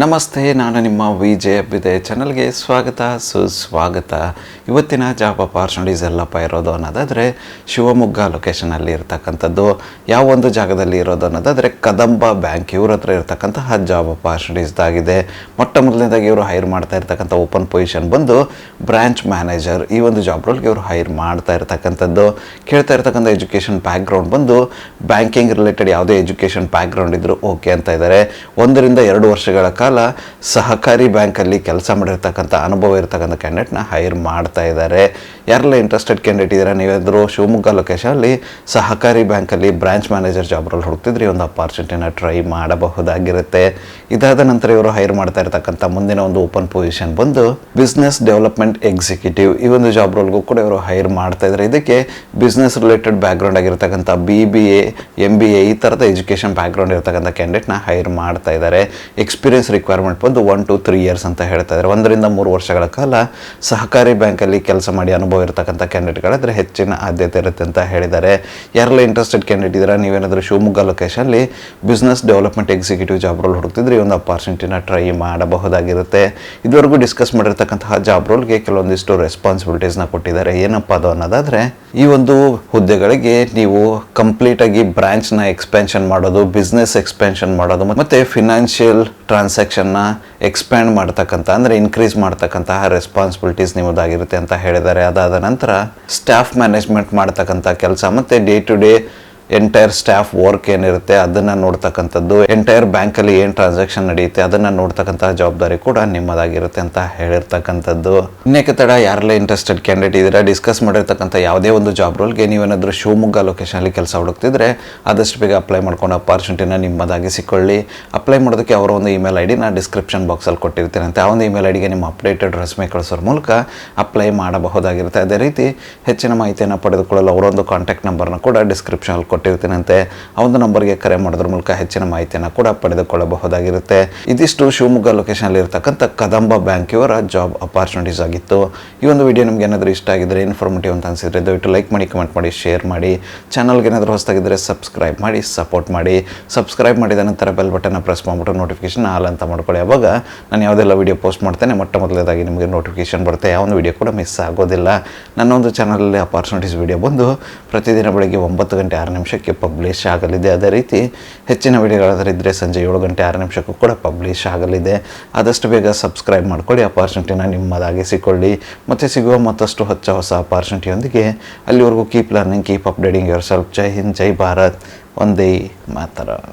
ನಮಸ್ತೆ, ನಾನು ನಿಮ್ಮ ವಿಜಯ್ ಅಬ್ಬಿದೆ ಚಾನಲ್ಗೆ ಸ್ವಾಗತ ಸುಸ್ವಾಗತ. ಇವತ್ತಿನ ಜಾಬ್ ಅಪಾರ್ಚುನಿಟೀಸ್ ಎಲ್ಲಪ್ಪ ಇರೋದು ಅನ್ನೋದಾದರೆ ಶಿವಮೊಗ್ಗ ಲೊಕೇಶನಲ್ಲಿ ಇರ್ತಕ್ಕಂಥದ್ದು. ಯಾವ ಒಂದು ಜಾಗದಲ್ಲಿ ಇರೋದು ಅನ್ನೋದಾದರೆ ಕದಂಬ ಬ್ಯಾಂಕ್ ಇವ್ರ ಹತ್ರ ಇರ್ತಕ್ಕಂತಹ ಜಾಬ್ ಅಪಾರ್ಚುನಿಟೀಸ್ದಾಗಿದೆ. ಮೊಟ್ಟ ಮೊದಲನೇದಾಗಿ ಇವರು ಹೈರ್ ಮಾಡ್ತಾ ಇರ್ತಕ್ಕಂಥ ಓಪನ್ ಪೊಸಿಷನ್ ಬಂದು ಬ್ರಾಂಚ್ ಮ್ಯಾನೇಜರ್. ಈ ಒಂದು ಜಾಬ್ ರೋಲ್ಗೆ ಇವರು ಹೈರ್ ಮಾಡ್ತಾ ಇರ್ತಕ್ಕಂಥದ್ದು. ಕೇಳ್ತಾ ಇರ್ತಕ್ಕಂಥ ಎಜುಕೇಷನ್ ಬ್ಯಾಕ್ಗ್ರೌಂಡ್ ಬಂದು ಬ್ಯಾಂಕಿಂಗ್ ರಿಲೇಟೆಡ್ ಯಾವುದೇ ಎಜುಕೇಷನ್ ಬ್ಯಾಕ್ಗ್ರೌಂಡ್ ಇದ್ದರೂ ಓಕೆ ಅಂತ ಇದ್ದಾರೆ. 1 ರಿಂದ 2 ವರ್ಷಗಳ ಕಾಲ ಸಹಕಾರಿ ಬ್ಯಾಂಕಲ್ಲಿ ಕೆಲಸ ಮಾಡಿರ್ತಕ್ಕಂಥ ಅನುಭವ ಇರ್ತಕ್ಕಂಥ ಕ್ಯಾಂಡಿಡೇಟ್ನ ಹೈರ್ ಮಾಡ್ತಾ ಇದ್ದಾರೆ. ಯಾರೆಲ್ಲ ಇಂಟ್ರೆಸ್ಟೆಡ್ ಕ್ಯಾಂಡಿಡೇಟ್ ಇದ್ದಾರೆ, ನೀವೇನಾದರೂ ಶಿವಮೊಗ್ಗ ಲೊಕೇಶನಲ್ಲಿ ಸಹಕಾರಿ ಬ್ಯಾಂಕಲ್ಲಿ ಬ್ರಾಂಚ್ ಮ್ಯಾನೇಜರ್ ಜಾಬ್ ರೋಲ್ ಹುಡುಕ್ತಿದ್ರೆ ಒಂದು ಅಪಾರ್ಚುನಿಟಿನ ಟ್ರೈ ಮಾಡಬಹುದಾಗಿರುತ್ತೆ. ಇದಾದ ನಂತರ ಇವರು ಹೈರ್ ಮಾಡ್ತಾ ಇರ್ತಕ್ಕಂಥ ಮುಂದಿನ ಒಂದು ಓಪನ್ ಪೊಸಿಷನ್ ಬಂದು ಬಿಸ್ನೆಸ್ ಡೆವಲಪ್ಮೆಂಟ್ ಎಕ್ಸಿಕ್ಯೂಟಿವ್. ಈ ಒಂದು ಜಾಬ್ ರೋಲ್ಗೂ ಕೂಡ ಇವರು ಹೈರ್ ಮಾಡ್ತಾ ಇದ್ದಾರೆ. ಇದಕ್ಕೆ ಬಿಸ್ನೆಸ್ ರಿಲೇಟೆಡ್ ಬ್ಯಾಕ್ಗ್ರೌಂಡ್ ಆಗಿರ್ತಕ್ಕಂಥ BBA MBA ಈ ಥರದ ಎಜುಕೇಷನ್ ಬ್ಯಾಕ್ಗ್ರೌಂಡ್ ಇರ್ತಕ್ಕಂಥ ಕ್ಯಾಂಡಿಡೇಟ್ನ ಹೈರ್ ಮಾಡ್ತಾ ಇದ್ದಾರೆ. ಎಕ್ಸ್ಪೀರಿಯನ್ಸ್ ರಿಕ್ವೈರ್ಮೆಂಟ್ ಬಂದು 1 to 3 years ಅಂತ ಹೇಳ್ತಾ ಇದ್ದಾರೆ. 1 ರಿಂದ 3 ವರ್ಷಗಳ ಕಾಲ ಸಹಕಾರಿ ಬ್ಯಾಂಕಲ್ಲಿ ಕೆಲಸ ಮಾಡಿ ಅನುಭವ ಇರತಕ್ಕಂಥ ಕ್ಯಾಂಡಿಡೇಟ್ಗಳಾದರೆ ಹೆಚ್ಚಿನ ಆದ್ಯತೆ ಇರುತ್ತೆ ಅಂತ ಹೇಳಿದ್ದಾರೆ. ಯಾರೆಲ್ಲ ಇಂಟ್ರೆಸ್ಟೆಡ್ ಕ್ಯಾಂಡಿಡೇಟ್ ಇದ್ದೀರಾ, ನೀವೇನಾದರೂ ಶಿವಮೊಗ್ಗ ಲೊಕೇಶನಲ್ಲಿ business development executive job role ಹುಡುಕ್ತಿದ್ರೆ ಈ ಒಂದು ಅಪಾರ್ಚುನಿಟಿನ ಟ್ರೈ ಮಾಡಬಹುದಾಗಿರುತ್ತೆ. ಇದುವರೆಗೂ ಡಿಸ್ಕಸ್ ಮಾಡಿರ್ತಕ್ಕಂತಹ ಜಾಬ್ ರೋಲ್ಗೆ ಕೆಲವೊಂದಿಷ್ಟು ರೆಸ್ಪಾನ್ಸಿಬಿಲಿಟೀಸ್ನ ಕೊಟ್ಟಿದ್ದಾರೆ. ಏನಪ್ಪ ಅದು ಅನ್ನೋದಾದರೆ, ಈ ಒಂದು ಹುದ್ದೆಗಳಿಗೆ ನೀವು ಕಂಪ್ಲೀಟಾಗಿ ಬ್ರಾಂಚ್ನ ಎಕ್ಸ್ಪೆನ್ಷನ್ ಮಾಡೋದು, ಬಿಸ್ನೆಸ್ ಎಕ್ಸ್ಪೆನ್ಷನ್ ಮಾಡೋದು ಮತ್ತು ಫಿನಾನ್ಷಿಯಲ್ ಟ್ರಾನ್ಸಾಕ್ಷನ್ನ ಎಕ್ಸ್ಪ್ಯಾಂಡ್ ಮಾಡ್ತಕ್ಕಂಥ ಅಂದರೆ ಇನ್ಕ್ರೀಸ್ ಮಾಡ್ತಕ್ಕಂತಹ ರೆಸ್ಪಾನ್ಸಿಬಿಲಿಟೀಸ್ ನಿಮ್ಮದಾಗಿರುತ್ತೆ ಅಂತ ಹೇಳಿದ್ದಾರೆ. ಅದಾದ ನಂತರ ಸ್ಟಾಫ್ ಮ್ಯಾನೇಜ್ಮೆಂಟ್ ಮಾಡ್ತಕ್ಕಂಥ ಕೆಲಸ ಮತ್ತು day to day entire staff work ಏನಿರುತ್ತೆ ಅದನ್ನು ನೋಡ್ತಕ್ಕಂಥದ್ದು, ಎಂಟೈರ್ ಬ್ಯಾಂಕಲ್ಲಿ ಏನು ಟ್ರಾನ್ಸಾಕ್ಷನ್ ನಡೆಯುತ್ತೆ ಅದನ್ನು ನೋಡ್ತಕ್ಕಂಥ ಜವಾಬ್ದಾರಿ ಕೂಡ ನಿಮ್ಮದಾಗಿರುತ್ತೆ ಅಂತ ಹೇಳಿರ್ತಕ್ಕಂಥದ್ದು. ಇನ್ನೇಕೆ ತಡ, ಯಾರೆಲ್ಲ ಇಂಟ್ರೆಸ್ಟೆಡ್ ಕ್ಯಾಂಡಿಡೇಟ್ ಇದ್ದೀರಾ, ಡಿಸ್ಕಸ್ ಮಾಡಿರ್ತಕ್ಕಂಥ ಯಾವುದೇ ಒಂದು ಜಾಬ್ ರೋಲ್ಗೆ ನೀವೇನಾದರೂ ಶಿವಮೊಗ್ಗ ಲೊಕೇಶನಲ್ಲಿ ಕೆಲಸ ಹುಡುಕ್ತಿದ್ರೆ ಆದಷ್ಟು ಬೇಗ ಅಪ್ಲೈ ಮಾಡ್ಕೊಂಡು ಅಪಾರ್ಚುನಿಟಿನ ನಿಮ್ಮದಾಗಿ ಸಿಕ್ಕೊಳ್ಳಿ. ಅಪ್ಲೈ ಮಾಡೋದಕ್ಕೆ ಅವರ ಒಂದು ಇಮೇಲ್ ID ನಾನು ಡಿಸ್ಕ್ರಿಪ್ಷನ್ ಬಾಕ್ಸಲ್ಲಿ ಕೊಟ್ಟಿರ್ತೀನಿ ಅಂತ. ಆ ಒಂದು ಇಮೇಲ್ IDಗೆ ನಿಮ್ಮ ಅಪ್ಡೇಟೆಡ್ ರೆಸ್ಯೂಮೆ ಕಳಿಸೋರ ಮೂಲಕ ಅಪ್ಲೈ ಮಾಡಬಹುದಾಗಿರುತ್ತೆ. ಅದೇ ರೀತಿ ಹೆಚ್ಚಿನ ಮಾಹಿತಿಯನ್ನು ಪಡೆದುಕೊಳ್ಳಲು ಅವರೊಂದು ಕಾಂಟ್ಯಾಕ್ಟ್ ನಂಬರ್ನ ಕೂಡ ಡಿಸ್ಕ್ರಿಪ್ಷನಲ್ಲಿ ಕೊಟ್ಟಿರ್ತೀನಂತೆ. ಆ ಒಂದು ನಂಬರ್ಗೆ ಕರೆ ಮಾಡೋದ್ರ ಮೂಲಕ ಹೆಚ್ಚಿನ ಮಾಹಿತಿಯನ್ನು ಕೂಡ ಪಡೆದುಕೊಳ್ಳಬಹುದಾಗಿರುತ್ತೆ. ಇದಿಷ್ಟು ಶಿವಮೊಗ್ಗ ಲೊಕೇಶನಲ್ಲಿ ಇರ್ತಕ್ಕಂಥ ಕದಂಬ ಬ್ಯಾಂಕ್ ಇವರ ಜಾಬ್ ಅಪಾರ್ಚುನಿಟೀಸ್ ಆಗಿತ್ತು. ಈ ಒಂದು ವಿಡಿಯೋ ನಿಮ್ಗೆ ಏನಾದರೂ ಇಷ್ಟ ಆಗಿದ್ರೆ, ಇನ್ಫಾರ್ಮೇಟಿವ್ ಅಂತ ಅನಿಸಿದ್ರೆ ದಯವಿಟ್ಟು ಲೈಕ್ ಮಾಡಿ, ಕಮೆಂಟ್ ಮಾಡಿ, ಶೇರ್ ಮಾಡಿ. ಚಾನಲ್ಗೆ ಏನಾದರೂ ಹೊಸದಾಗಿದ್ದರೆ ಸಬ್ಸ್ಕ್ರೈಬ್ ಮಾಡಿ, ಸಪೋರ್ಟ್ ಮಾಡಿ. ಸಬ್ಸ್ಕ್ರೈಬ್ ಮಾಡಿದ ನಂತರ ಬೆಲ್ ಬಟನ್ನ ಪ್ರೆಸ್ ಮಾಡಿಬಿಟ್ಟು ನೋಟಿಫಿಕೇಶನ್ ಆಲ್ ಅಂತ ಮಾಡ್ಕೊಳ್ಳಿ. ಅವಾಗ ನಾನು ಯಾವುದೆಲ್ಲ ವೀಡಿಯೋ ಪೋಸ್ಟ್ ಮಾಡ್ತೇನೆ ಮೊಟ್ಟ ಮೊದಲನೇದಾಗಿ ನಿಮಗೆ ನೋಟಿಫಿಕೇಶನ್ ಬರುತ್ತೆ. ಯಾವ ಒಂದು ವೀಡಿಯೋ ಕೂಡ ಮಿಸ್ ಆಗೋದಿಲ್ಲ. ನನ್ನ ಒಂದು ಚಾನಲಲ್ಲಿ ಅಪಾರ್ಚುನಿಟೀಸ್ ವೀಡಿಯೋ ಬಂದು ಪ್ರತಿದಿನ ಬೆಳಗ್ಗೆ 9 ಗಂಟೆ 6 ನಿಮಿಷಕ್ಕೆ ಪಬ್ಲಿಷ್ ಆಗಲಿದೆ. ಅದೇ ರೀತಿ ಹೆಚ್ಚಿನ ವಿಡಿಯೋಗಳಾದರೆ ಸಂಜೆ 7 ಗಂಟೆ 6 ನಿಮಿಷಕ್ಕೂ ಕೂಡ ಪಬ್ಲಿಷ್ ಆಗಲಿದೆ. ಆದಷ್ಟು ಬೇಗ ಸಬ್ಸ್ಕ್ರೈಬ್ ಮಾಡ್ಕೊಳ್ಳಿ, ಅಪಾರ್ಚುನಿಟಿನ ನಿಮ್ಮದಾಗಿಸಿಕೊಳ್ಳಿ. ಮತ್ತು ಸಿಗುವ ಮತ್ತಷ್ಟು ಹೊಸ ಅಪಾರ್ಚುನಿಟಿಯೊಂದಿಗೆ ಅಲ್ಲಿವರೆಗೂ keep learning, keep updating yourself. ಜೈ ಹಿಂದ್, ಜೈ ಭಾರತ್, ವಂದೇ ಮಾತರಂ.